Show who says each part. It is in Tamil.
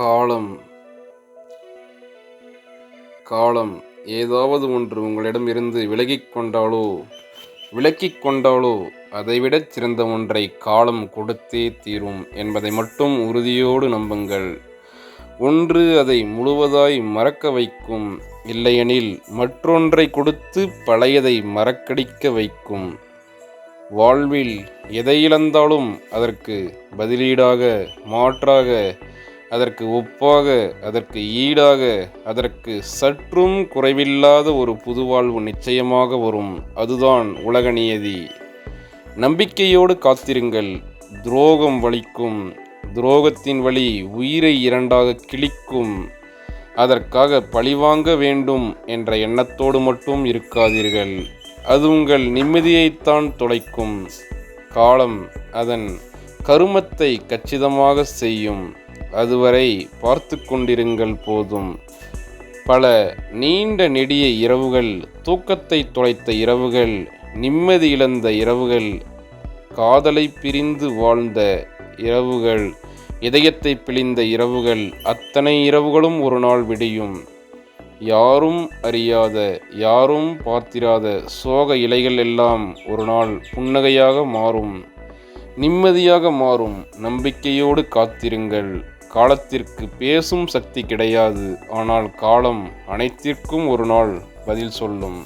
Speaker 1: காலம் காலம் ஏதாவது ஒன்று உங்களிடம் இருந்து விலக்கிக் கொண்டாலோ அதைவிடச் சிறந்த ஒன்றை காலம் கொடுத்தே தீரும் என்பதை மட்டும் உறுதியோடு நம்புங்கள். ஒன்று அதை முழுவதாய் மறக்க வைக்கும், இல்லையெனில் மற்றொன்றை கொடுத்து பழையதை மறக்கடிக்க வைக்கும். வாழ்வில் எதை இழந்தாலும் அதற்கு பதிலீடாக, மாற்றாக, அதற்கு ஒப்பாக, அதற்கு ஈடாக, அதற்கு சற்றும் குறைவில்லாத ஒரு புது வாழ்வு நிச்சயமாக வரும். அதுதான் உலக நியதி. நம்பிக்கையோடு காத்திருங்கள். துரோகம் வலிக்கும். துரோகத்தின் வலி உயிரை இரண்டாக கிழிக்கும். அதற்காக பழிவாங்க வேண்டும் என்ற எண்ணத்தோடு மட்டும் இருக்காதீர்கள். அது உங்கள் நிம்மதியைத்தான் தொலைக்கும். காலம் அதன் கருமத்தை கச்சிதமாக செய்யும். அதுவரை பார்த்து கொண்டிருங்கள் போதும். பல நீண்ட நெடிய இரவுகள், தூக்கத்தை தொலைத்த இரவுகள், நிம்மதி இழந்த இரவுகள், காதலை பிரிந்து வாழ்ந்த இரவுகள், இதயத்தை பிழிந்த இரவுகள், அத்தனை இரவுகளும் ஒரு நாள் விடியும். யாரும் அறியாத, யாரும் பார்த்திராத சோக இலைகள் எல்லாம் ஒரு நாள் புன்னகையாக மாறும், நிம்மதியாக மாறும். நம்பிக்கையோடு காத்திருங்கள். காலத்திற்கு பேசும் சக்தி கிடையாது, ஆனால் காலம் அனைத்திற்கும் ஒரு நாள் பதில் சொல்லும்.